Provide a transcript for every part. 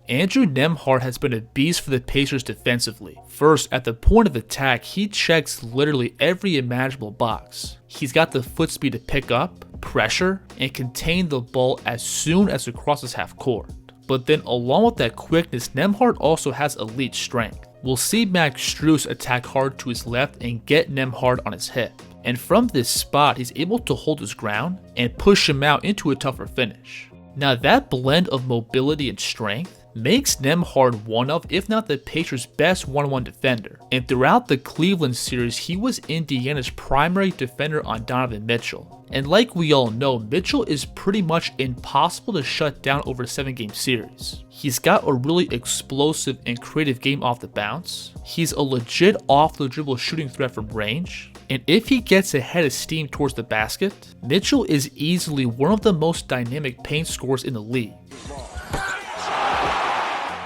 Andrew Nembhard has been a beast for the Pacers defensively. First, at the point of attack, he checks literally every imaginable box. He's got the foot speed to pick up, pressure, and contain the ball as soon as it crosses half court. But then along with that quickness, Nembhard also has elite strength. We'll see Max Strus attack hard to his left and get Nembhard on his hip. And from this spot, he's able to hold his ground and push him out into a tougher finish. Now that blend of mobility and strength makes Nembhard one of, if not the Pacers' best one-on-one defender. And throughout the Cleveland series, he was Indiana's primary defender on Donovan Mitchell. And like we all know, Mitchell is pretty much impossible to shut down over a 7-game series. He's got a really explosive and creative game off the bounce. He's a legit off-the-dribble shooting threat from range. And if he gets ahead of steam towards the basket, Mitchell is easily one of the most dynamic paint scorers in the league.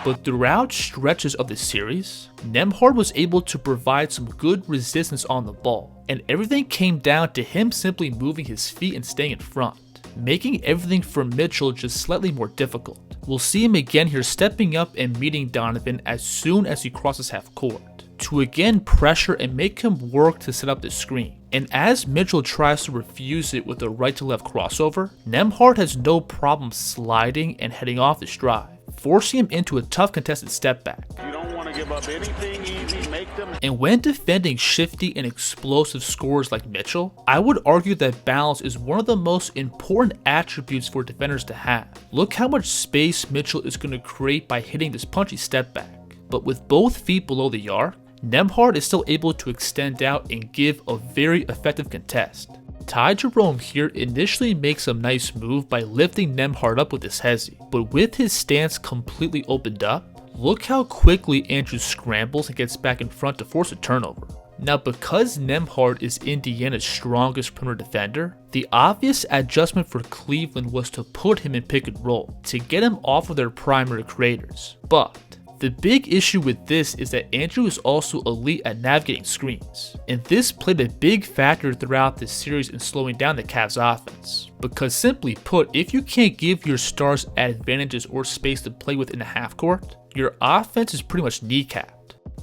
But throughout stretches of the series, Nembhard was able to provide some good resistance on the ball, and everything came down to him simply moving his feet and staying in front, making everything for Mitchell just slightly more difficult. We'll see him again here stepping up and meeting Donovan as soon as he crosses half court, to again pressure and make him work to set up the screen. And as Mitchell tries to refuse it with a right to left crossover, Nembhard has no problem sliding and heading off the drive, forcing him into a tough contested step back. You don't want to give up anything easy, make them. And when defending shifty and explosive scorers like Mitchell, I would argue that balance is one of the most important attributes for defenders to have. Look how much space Mitchell is going to create by hitting this punchy step back. But with both feet below the arc, Nembhard is still able to extend out and give a very effective contest. Ty Jerome here initially makes a nice move by lifting Nembhard up with his hezi, but with his stance completely opened up, look how quickly Andrew scrambles and gets back in front to force a turnover. Now because Nembhard is Indiana's strongest perimeter defender, the obvious adjustment for Cleveland was to put him in pick and roll, to get him off of their primary creators. But the big issue with this is that Andrew is also elite at navigating screens, and this played a big factor throughout this series in slowing down the Cavs offense. Because simply put, if you can't give your stars advantages or space to play with in the half court, your offense is pretty much kneecapped.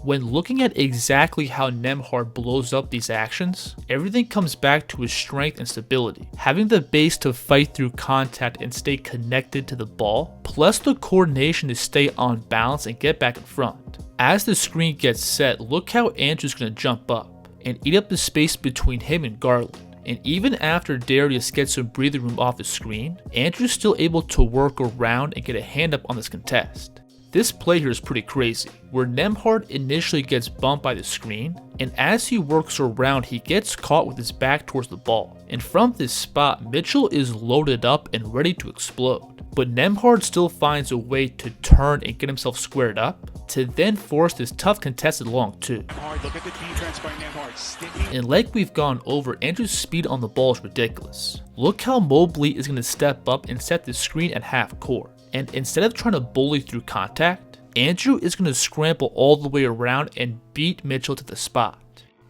When looking at exactly how Nembhard blows up these actions, everything comes back to his strength and stability, having the base to fight through contact and stay connected to the ball, plus the coordination to stay on balance and get back in front. As the screen gets set, look how Andrew's going to jump up and eat up the space between him and Garland. And even after Darius gets some breathing room off the screen, Andrew's still able to work around and get a hand up on this contest. This play here is pretty crazy, where Nembhard initially gets bumped by the screen, and as he works around he gets caught with his back towards the ball. And from this spot, Mitchell is loaded up and ready to explode. But Nembhard still finds a way to turn and get himself squared up, to then force this tough contested long two. Look at the defense by Nembhard. And like we've gone over, Andrew's speed on the ball is ridiculous. Look how Mobley is going to step up and set the screen at half court. And instead of trying to bully through contact, Andrew is going to scramble all the way around and beat Mitchell to the spot.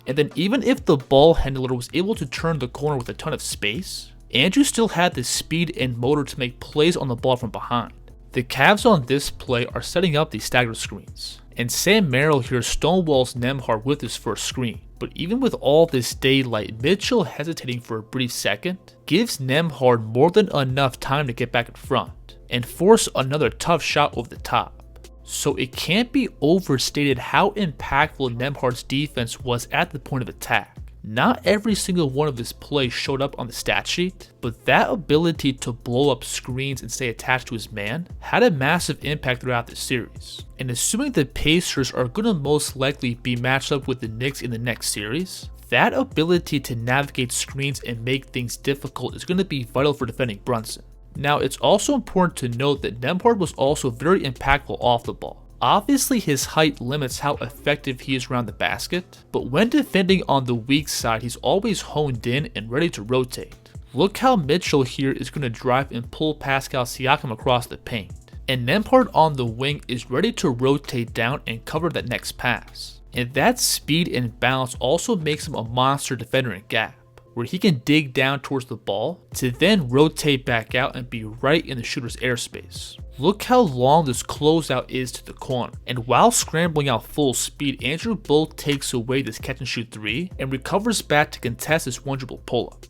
And then even if the ball handler was able to turn the corner with a ton of space, Andrew still had the speed and motor to make plays on the ball from behind. The Cavs on this play are setting up these stagger screens, and Sam Merrill here stonewalls Nembhard with his first screen. But even with all this daylight, Mitchell hesitating for a brief second gives Nembhard more than enough time to get back in front and force another tough shot over the top. So it can't be overstated how impactful Nembhard's defense was at the point of attack. Not every single one of his plays showed up on the stat sheet, but that ability to blow up screens and stay attached to his man had a massive impact throughout the series. And assuming the Pacers are going to most likely be matched up with the Knicks in the next series, that ability to navigate screens and make things difficult is going to be vital for defending Brunson. Now, it's also important to note that Nembhard was also very impactful off the ball. Obviously, his height limits how effective he is around the basket, but when defending on the weak side, he's always honed in and ready to rotate. Look how Mitchell here is going to drive and pull Pascal Siakam across the paint, and Nembhard on the wing is ready to rotate down and cover that next pass. And that speed and balance also makes him a monster defender in gap. where he can dig down towards the ball to then rotate back out and be right in the shooter's airspace. Look how long this closeout is to the corner, and while scrambling out full speed, Andrew both takes away this catch and shoot 3 and recovers back to contest this one dribble pull-up.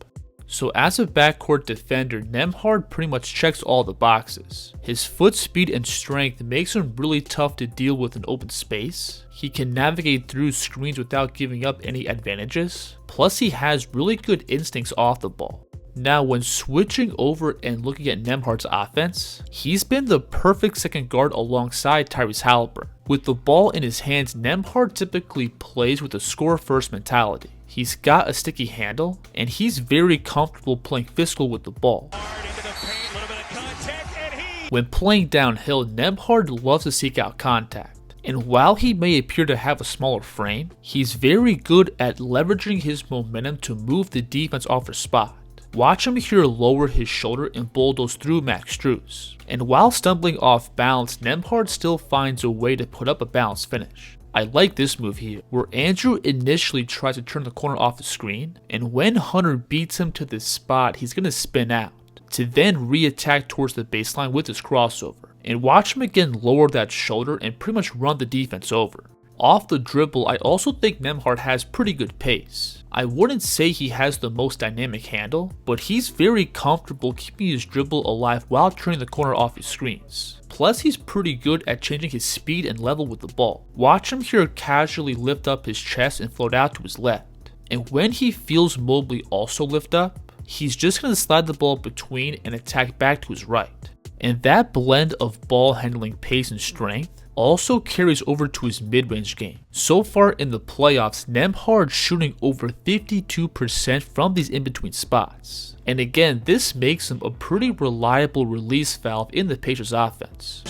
So as a backcourt defender, Nembhard pretty much checks all the boxes. His foot speed and strength makes him really tough to deal with in open space. He can navigate through screens without giving up any advantages. Plus he has really good instincts off the ball. Now when switching over and looking at Nembhard's offense, he's been the perfect second guard alongside Tyrese Halliburton. With the ball in his hands, Nembhard typically plays with a score-first mentality. He's got a sticky handle, and he's very comfortable playing physical with the ball. When playing downhill, Nembhard loves to seek out contact. And while he may appear to have a smaller frame, he's very good at leveraging his momentum to move the defense off their spot. Watch him here lower his shoulder and bulldoze through Max Strus. And while stumbling off balance, Nembhard still finds a way to put up a balanced finish. I like this move here, where Andrew initially tries to turn the corner off the screen, and when Hunter beats him to this spot, he's going to spin out, to then re-attack towards the baseline with his crossover. And watch him again lower that shoulder and pretty much run the defense over. Off the dribble, I also think Nembhard has pretty good pace. I wouldn't say he has the most dynamic handle, but he's very comfortable keeping his dribble alive while turning the corner off his screens. Plus he's pretty good at changing his speed and level with the ball. Watch him here casually lift up his chest and float out to his left. And when he feels Mobley also lift up, he's just going to slide the ball between and attack back to his right. And that blend of ball handling pace and strength also carries over to his mid-range game. So far in the playoffs, Nembhard shooting over 52% from these in-between spots. And again, this makes him a pretty reliable release valve in the Pacers offense.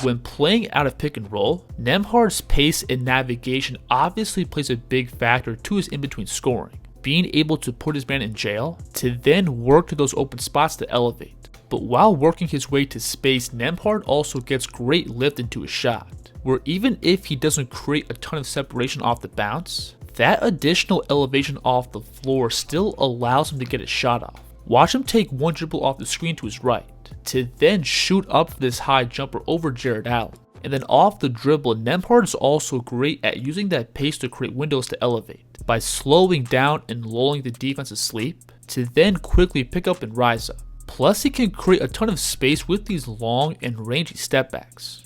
When playing out of pick and roll, Nembhard's pace and navigation obviously plays a big factor to his in-between scoring, being able to put his man in jail to then work to those open spots to elevate. But while working his way to space, Nembhard also gets great lift into his shot, where even if he doesn't create a ton of separation off the bounce, that additional elevation off the floor still allows him to get his shot off. Watch him take one dribble off the screen to his right, to then shoot up for this high jumper over Jared Allen. And then off the dribble, Nembhard is also great at using that pace to create windows to elevate, by slowing down and lulling the defense asleep, to then quickly pick up and rise up. Plus he can create a ton of space with these long and rangy stepbacks.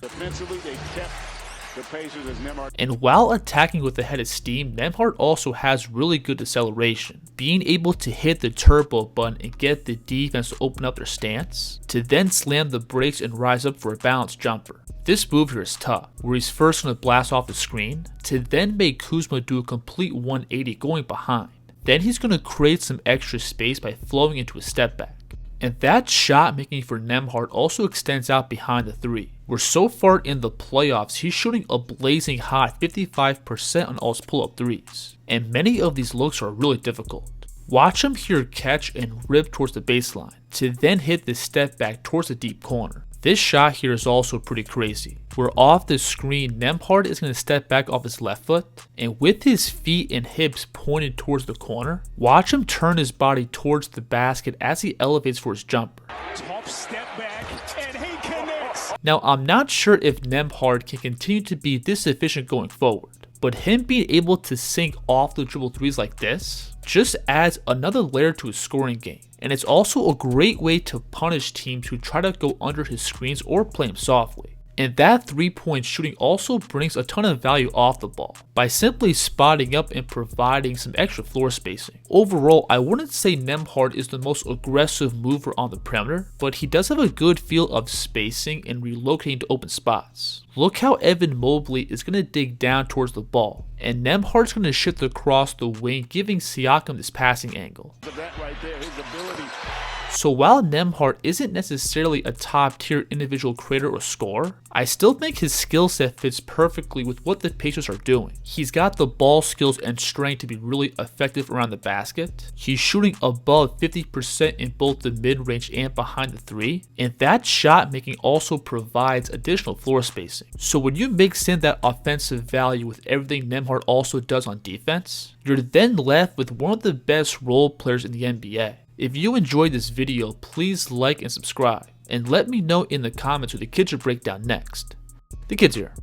And while attacking with a head of steam, Nembhard also has really good deceleration, being able to hit the turbo button and get the defense to open up their stance, to then slam the brakes and rise up for a balanced jumper. This move here is tough, where he's first going to blast off the screen, to then make Kuzma do a complete 180 going behind. Then he's going to create some extra space by flowing into a step back. And that shot making for Nembhard also extends out behind the 3, where so far in the playoffs he's shooting a blazing hot 55% on all his pull-up 3s, and many of these looks are really difficult. Watch him here catch and rip towards the baseline, to then hit the step back towards the deep corner. This shot here is also pretty crazy, where off the screen Nembhard is going to step back off his left foot, and with his feet and hips pointed towards the corner, watch him turn his body towards the basket as he elevates for his jumper. Top step back, and he connects. Now I'm not sure if Nembhard can continue to be this efficient going forward, but him being able to sink off the dribble 3s like this just adds another layer to his scoring game. And it's also a great way to punish teams who try to go under his screens or play him softly. And that 3-point shooting also brings a ton of value off the ball, by simply spotting up and providing some extra floor spacing. Overall, I wouldn't say Nembhard is the most aggressive mover on the perimeter, but he does have a good feel of spacing and relocating to open spots. Look how Evan Mobley is going to dig down towards the ball, and Nembhard's going to shift across the wing, giving Siakam this passing angle. That right there, his ability So while Nembhard isn't necessarily a top tier individual creator or scorer, I still think his skill set fits perfectly with what the Pacers are doing. He's got the ball skills and strength to be really effective around the basket. He's shooting above 50% in both the mid-range and behind the three, and that shot making also provides additional floor spacing. So when you mix in that offensive value with everything Nembhard also does on defense, you're then left with one of the best role players in the NBA. If you enjoyed this video, please like and subscribe, and let me know in the comments who the kids should break down next. The Kids here.